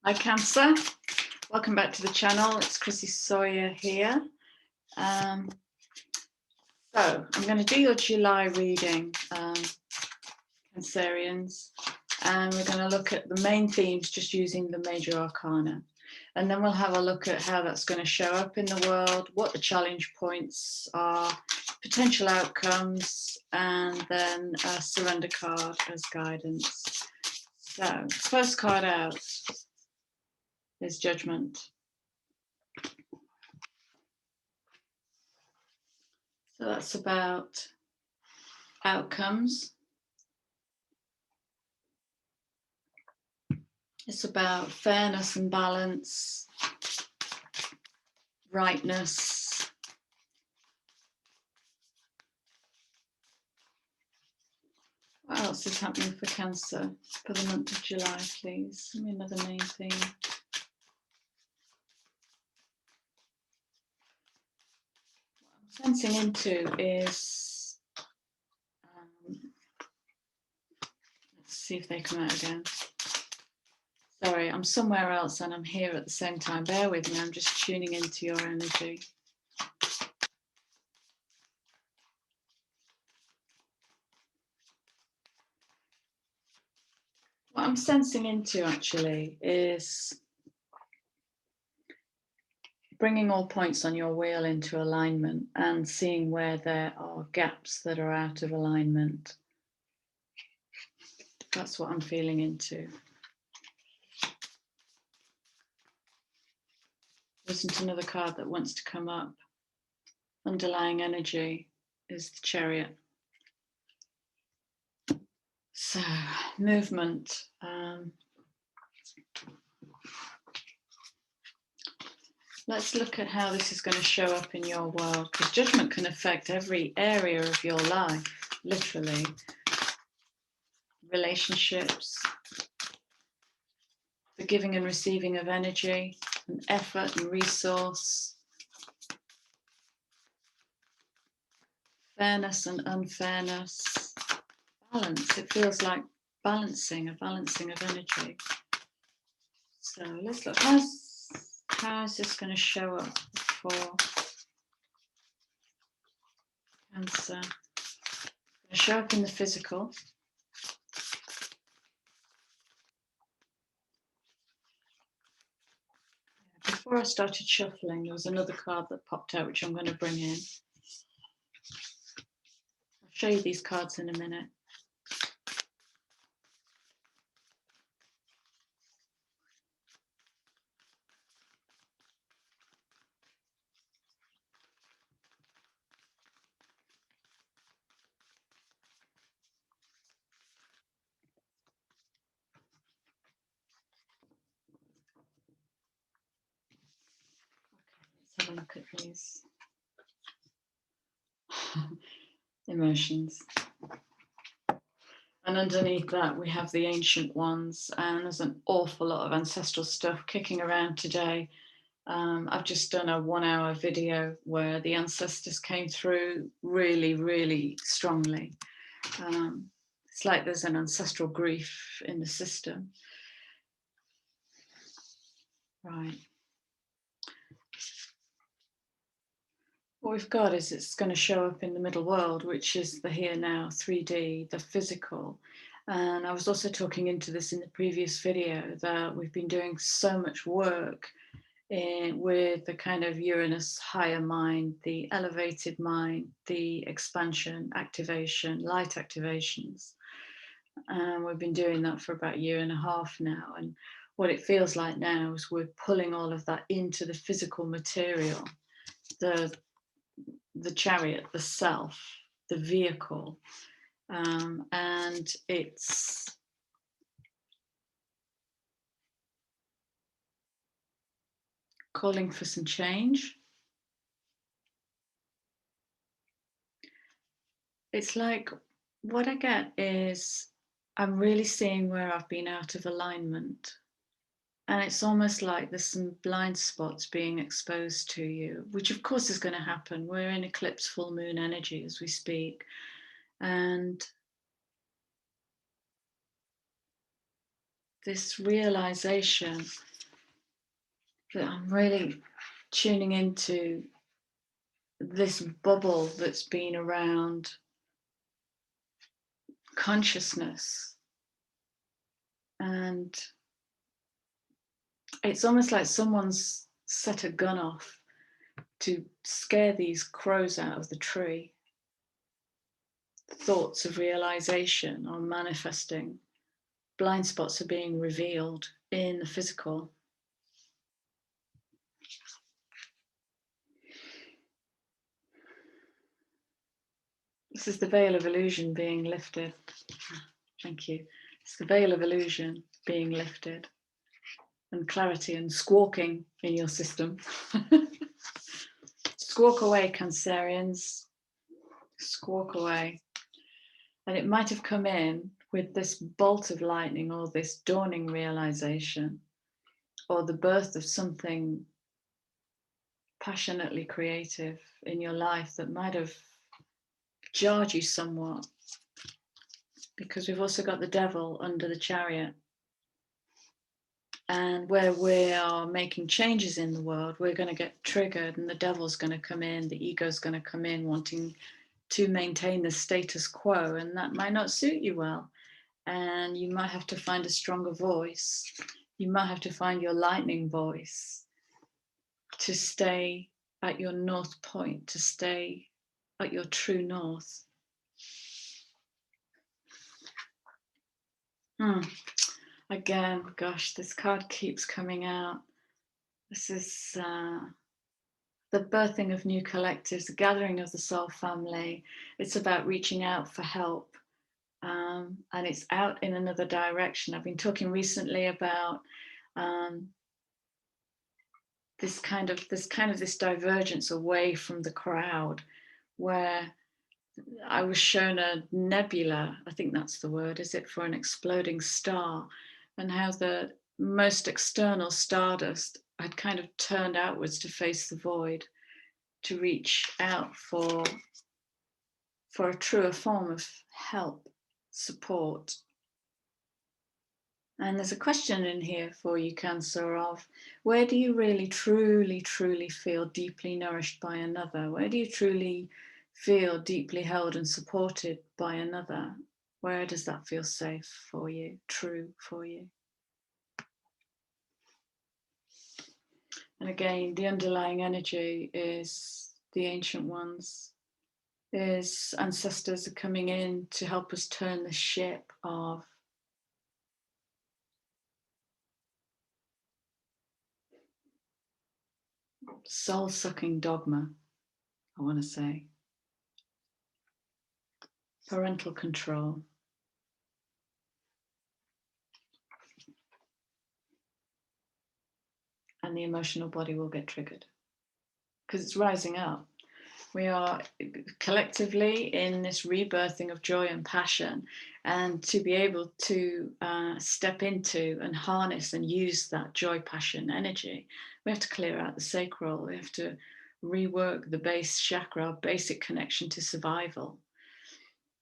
Hi Cancer, welcome back to the channel. It's Chrissy Sawyer here. So I'm going to do your July reading, Cancerians, and we're going to look at the main themes just using the major arcana. And then we'll have a look at how that's going to show up in the world, what the challenge points are, potential outcomes, and then a surrender card as guidance. So, first card out is Judgment. So that's about outcomes. It's about fairness and balance, rightness. What else is happening for Cancer for the month of July, please? Give me another main theme. What I'm sensing into is, let's see if they come out again. Sorry, I'm somewhere else and I'm here at the same time. Bear with me, I'm just tuning into your energy. What I'm sensing into actually is bringing all points on your wheel into alignment and seeing where there are gaps that are out of alignment. That's what I'm feeling into. There isn't another card that wants to come up. Underlying energy is the Chariot. So, movement. Let's look at how this is going to show up in your world, because judgment can affect every area of your life, literally. Relationships, the giving and receiving of energy, and effort and resource, fairness and unfairness, balance. It feels like balancing, a balancing of energy. So let's look, how is this going to show up for Cancer? It's going to show up in the physical. Before I started shuffling, there was another card that popped out, which I'm going to bring in. I'll show you these cards in a minute. Let's have a look at these emotions. And underneath that, we have the ancient ones, and there's an awful lot of ancestral stuff kicking around today. I've just done a 1-hour video where the ancestors came through really, really strongly. It's like there's an ancestral grief in the system. Right. What we've got is it's going to show up in the middle world, which is the here now, 3D, the physical. And I was also talking into this in the previous video that we've been doing so much work with the kind of Uranus higher mind, the elevated mind, the expansion, activation, light activations. And we've been doing that for about 1.5 years now. And what it feels like now is we're pulling all of that into the physical material, the chariot, the self, the vehicle, and it's calling for some change. It's like what I get is I'm really seeing where I've been out of alignment. And it's almost like there's some blind spots being exposed to you, which of course is going to happen. We're in eclipse full moon energy as we speak. And this realization that I'm really tuning into this bubble that's been around consciousness. And it's almost like someone's set a gun off to scare these crows out of the tree. Thoughts of realization are manifesting. Blind spots are being revealed in the physical. This is the veil of illusion being lifted. Thank you. It's the veil of illusion being lifted, and clarity and squawking in your system. Squawk away, Cancerians. Squawk away. And it might have come in with this bolt of lightning or this dawning realization or the birth of something passionately creative in your life that might have jarred you somewhat, because we've also got the devil under the chariot. And where we are making changes in the world, we're going to get triggered, and the devil's going to come in, the ego's going to come in wanting to maintain the status quo, and that might not suit you well. And you might have to find a stronger voice. You might have to find your lightning voice to stay at your north point, to stay at your true north. Again, gosh, this card keeps coming out. This is the birthing of new collectives, the gathering of the soul family. It's about reaching out for help, and it's out in another direction. I've been talking recently about this divergence away from the crowd, where I was shown a nebula, I think that's the word, is it, for an exploding star, and how the most external stardust had kind of turned outwards to face the void, to reach out for a truer form of help, support. And there's a question in here for you, Cancer, of where do you really, truly, truly feel deeply nourished by another? Where do you truly feel deeply held and supported by another? Where does that feel safe for you, true for you? And again, the underlying energy is the ancient ones, is ancestors are coming in to help us turn the ship of soul-sucking dogma, I want to say. Parental control. And the emotional body will get triggered because it's rising up. We are collectively in this rebirthing of joy and passion, and to be able to step into and harness and use that joy, passion, energy, we have to clear out the sacral. We have to rework the base chakra, our basic connection to survival,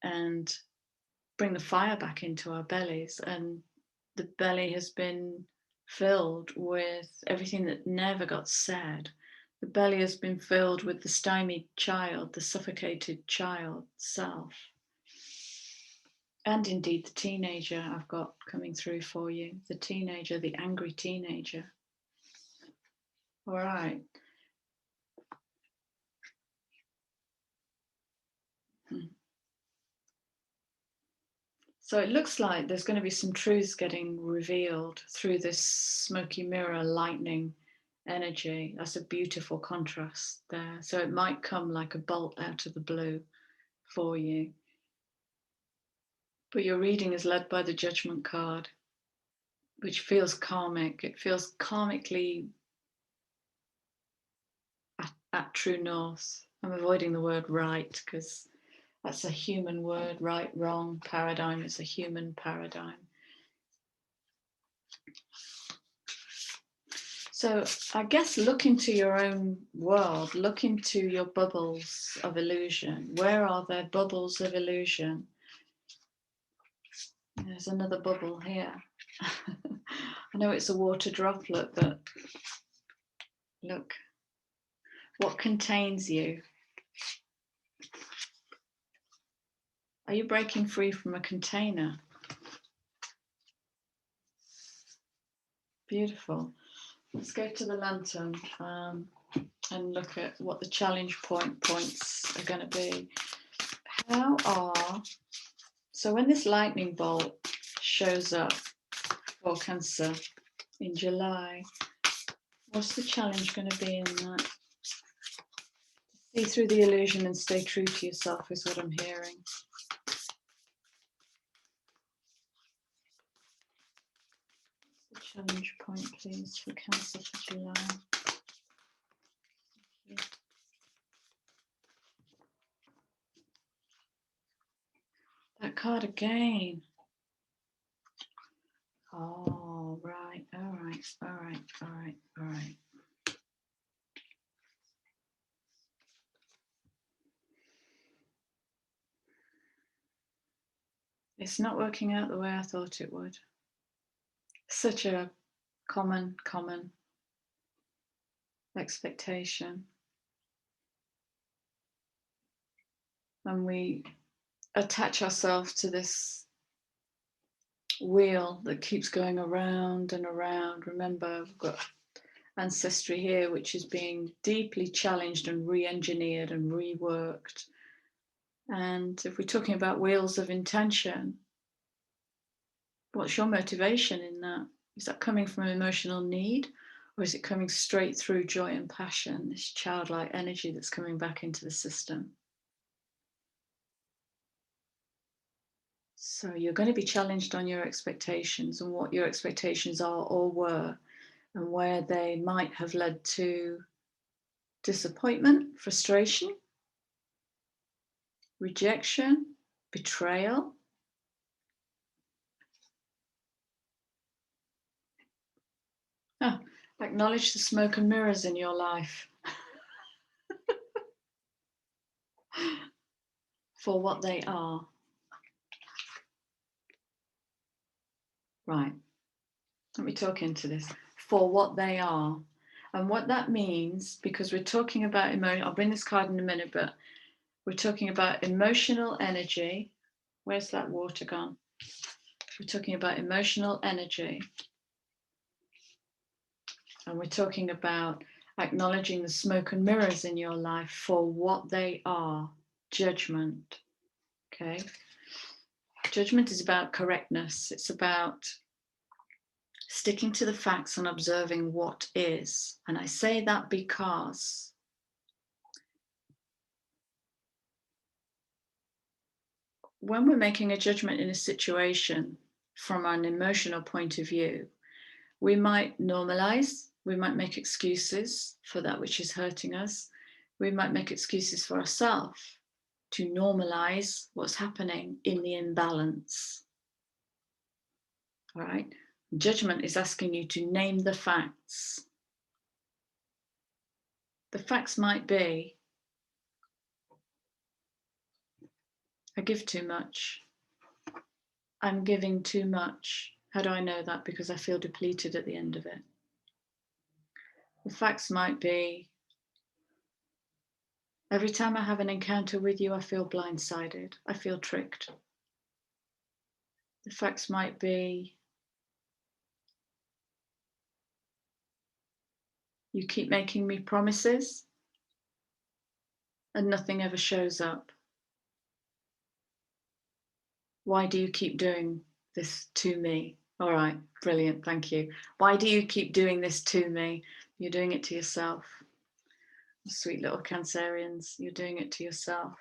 and bring the fire back into our bellies. And the belly has been filled with everything that never got said. The belly has been filled with the stymied child, the suffocated child self. And indeed the teenager I've got coming through for you. The teenager, the angry teenager. All right. So it looks like there's going to be some truths getting revealed through this smoky mirror lightning energy. That's a beautiful contrast there. So it might come like a bolt out of the blue for you. But your reading is led by the Judgment card, which feels karmic. It feels karmically at true north. I'm avoiding the word right because that's a human word. Right, wrong, paradigm is a human paradigm. So I guess look into your own world, look into your bubbles of illusion. Where are there bubbles of illusion? There's another bubble here. I know it's a water droplet, but Look, what contains you? Are you breaking free from a container? Beautiful. Let's go to the lantern and look at what the challenge points are going to be. So when this lightning bolt shows up for Cancer in July, what's the challenge going to be in that? See through the illusion and stay true to yourself is what I'm hearing. The challenge point, please, for Cancer for July. That card again. Oh, right. All right. It's not working out the way I thought it would. Such a common expectation. And we attach ourselves to this wheel that keeps going around and around. Remember, we've got ancestry here, which is being deeply challenged and re-engineered and reworked. And if we're talking about wheels of intention, what's your motivation in that? Is that coming from emotional need, or is it coming straight through joy and passion, this childlike energy that's coming back into the system? So you're going to be challenged on your expectations and what your expectations are or were, and where they might have led to disappointment, frustration, rejection, betrayal. Oh, acknowledge the smoke and mirrors in your life for what they are. Right, let me talk into this. For what they are. And what that means, because we're talking about emotion, I'll bring this card in a minute, but we're talking about emotional energy. Where's that water gone? We're talking about emotional energy. And we're talking about acknowledging the smoke and mirrors in your life for what they are. Judgment. Okay. Judgment is about correctness. It's about sticking to the facts and observing what is. And I say that because when we're making a judgment in a situation from an emotional point of view, we might normalize, we might make excuses for that which is hurting us. We might make excuses for ourselves to normalize what's happening in the imbalance. All right? Judgment is asking you to name the facts. The facts might be, I give too much. I'm giving too much. How do I know that? Because I feel depleted at the end of it. The facts might be, every time I have an encounter with you, I feel blindsided. I feel tricked. The facts might be, you keep making me promises and nothing ever shows up. Why do you keep doing this to me? All right, brilliant, thank you. Why do you keep doing this to me? You're doing it to yourself. Sweet little Cancerians, you're doing it to yourself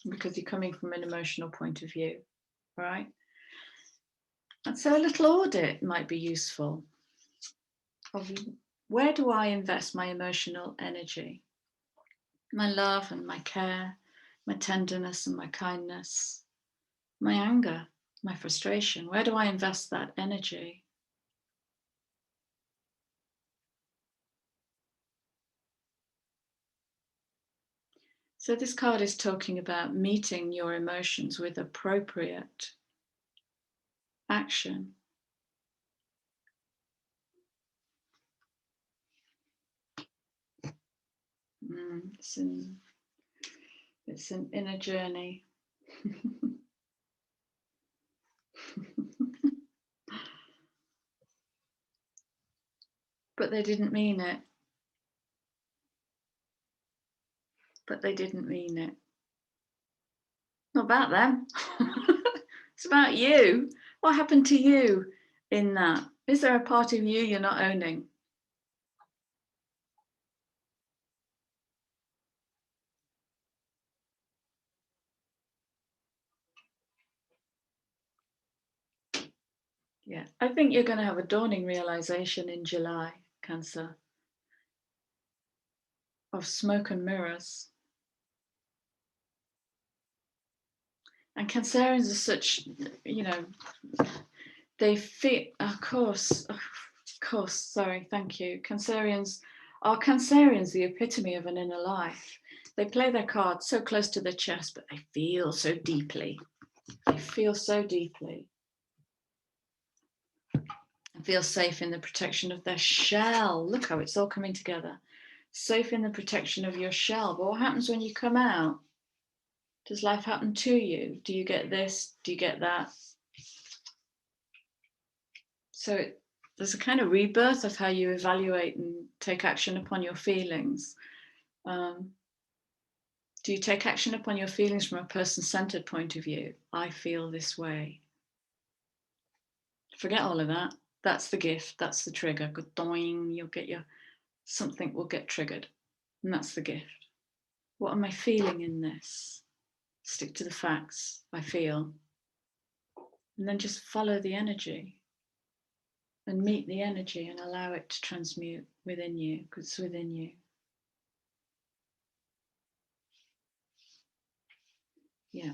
because you're coming from an emotional point of view, right? And so a little audit might be useful of where do I invest my emotional energy, my love and my care, my tenderness and my kindness, my anger, my frustration. Where do I invest that energy? So this card is talking about meeting your emotions with appropriate action. It's an inner journey. But they didn't mean it. But they didn't mean it. Not about them. It's about you. What happened to you in that? Is there a part of you you're not owning? Yeah, I think you're going to have a dawning realization in July, Cancer, of smoke and mirrors. And Cancerians are such, they fit, of course, sorry, thank you. Cancerians are the epitome of an inner life. They play their cards so close to their chest, but they feel so deeply. They feel so deeply. And feel safe in the protection of their shell. Look how it's all coming together. Safe in the protection of your shell. But what happens when you come out? Does life happen to you? Do you get this? Do you get that? So there's a kind of rebirth of how you evaluate and take action upon your feelings. Do you take action upon your feelings from a person-centered point of view? I feel this way. Forget all of that. That's the gift. That's the trigger. Good doing. You'll get something will get triggered. And that's the gift. What am I feeling in this? Stick to the facts. I feel. And then just follow the energy and meet the energy and allow it to transmute within you, because it's within you. Yeah.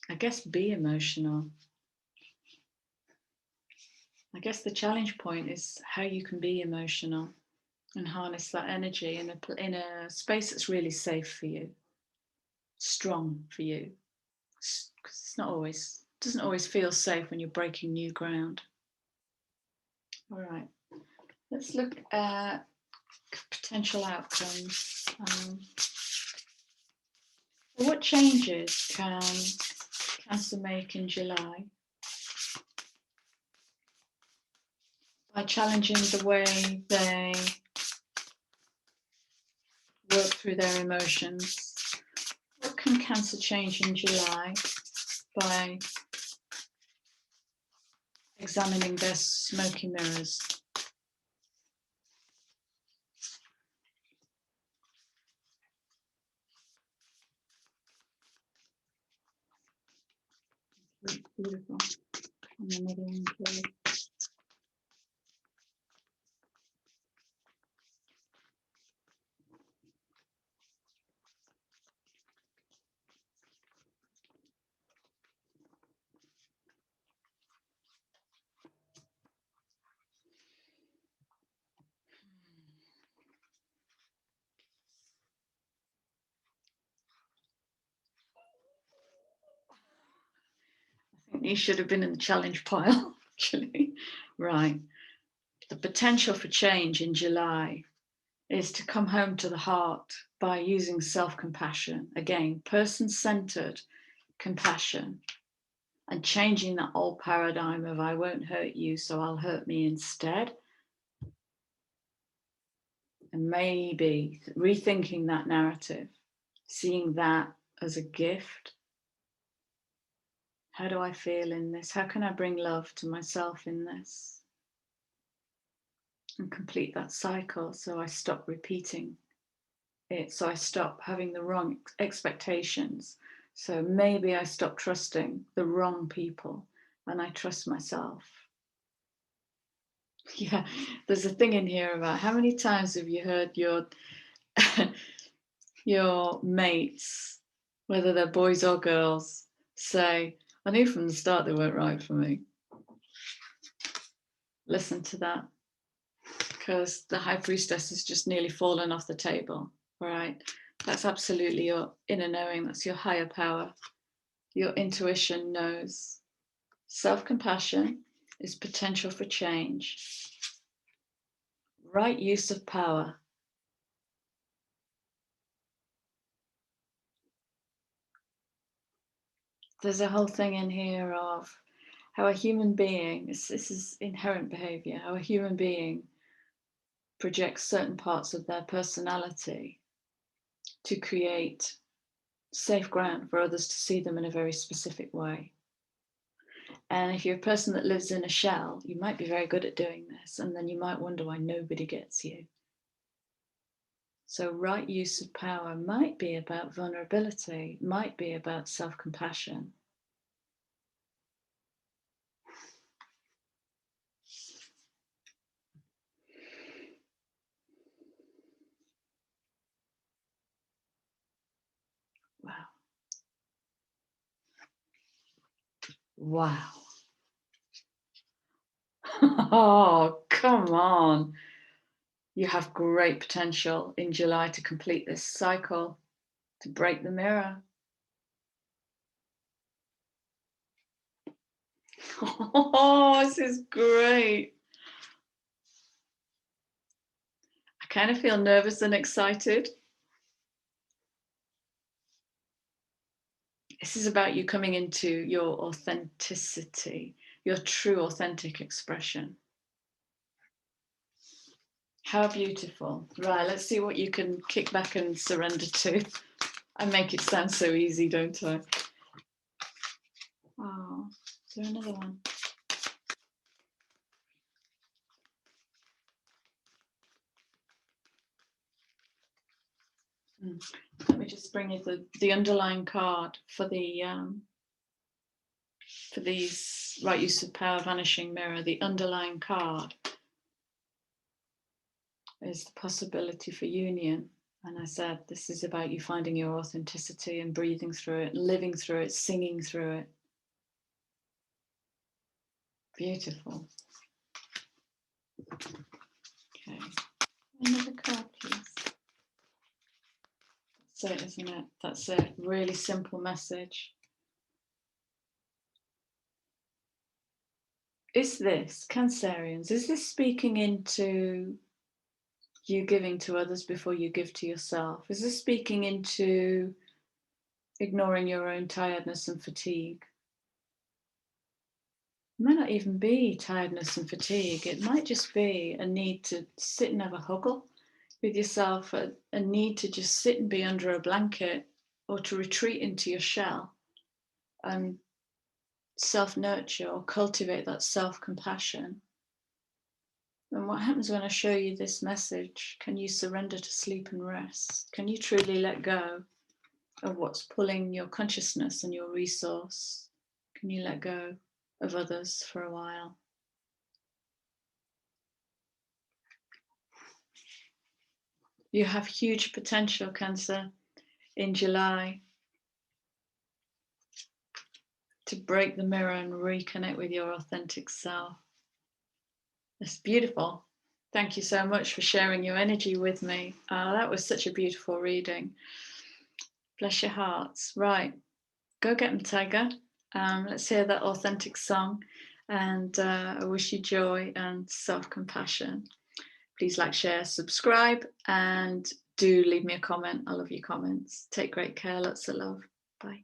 I guess be emotional. I guess the challenge point is how you can be emotional and harness that energy in a space that's really safe for you, strong for you. Because doesn't always feel safe when you're breaking new ground. All right, let's look at potential outcomes. What changes can Cancer make in July by challenging the way they work through their emotions? What can Cancer change in July by examining their smoky mirrors? Beautiful. And another one, please. I think these should have been in the challenge pile, actually. Right. The potential for change in July is to come home to the heart by using self-compassion. Again, person-centered compassion, and changing that old paradigm of I won't hurt you, so I'll hurt me instead. And maybe rethinking that narrative, seeing that as a gift. How do I feel in this? How can I bring love to myself in this? And complete that cycle so I stop repeating it, so I stop having the wrong expectations. So maybe I stop trusting the wrong people and I trust myself. Yeah, there's a thing in here about how many times have you heard your mates, whether they're boys or girls, say, I knew from the start they weren't right for me. Listen to that, because the high priestess has just nearly fallen off the table, right? That's absolutely your inner knowing. That's your higher power. Your intuition knows. Self-compassion is potential for change. Right use of power. There's a whole thing in here of how a human being, this is inherent behavior, how a human being projects certain parts of their personality to create safe ground for others to see them in a very specific way. And if you're a person that lives in a shell, you might be very good at doing this, and then you might wonder why nobody gets you. So right use of power might be about vulnerability, might be about self-compassion. Wow. Wow. Oh, come on. You have great potential in July to complete this cycle, to break the mirror. Oh, this is great. I kind of feel nervous and excited. This is about you coming into your authenticity, your true authentic expression. How beautiful. Right, let's see what you can kick back and surrender to. I make it sound so easy, don't I? Oh, is there another one? Let me just bring you the underlying card for these right use of power, vanishing mirror. The underlying card is the possibility for union. And I said, this is about you finding your authenticity and breathing through it, living through it, singing through it. Beautiful. Okay. Another card, please. That's it, isn't it? That's it. Really simple message. Is this, Cancerians, is this speaking into you giving to others before you give to yourself? Is this speaking into ignoring your own tiredness and fatigue? It might not even be tiredness and fatigue. It might just be a need to sit and have a huggle with yourself, a need to just sit and be under a blanket, or to retreat into your shell and self-nurture or cultivate that self-compassion. And what happens when I show you this message? Can you surrender to sleep and rest? Can you truly let go of what's pulling your consciousness and your resource? Can you let go of others for a while? You have huge potential, Cancer, in July to break the mirror and reconnect with your authentic self. It's beautiful. Thank you so much for sharing your energy with me. That was such a beautiful reading. Bless your hearts. Right, go get them, Tiger. Let's hear that authentic song. And I wish you joy and self-compassion. Please like, share, subscribe, and do leave me a comment. I love your comments. Take great care. Lots of love. Bye.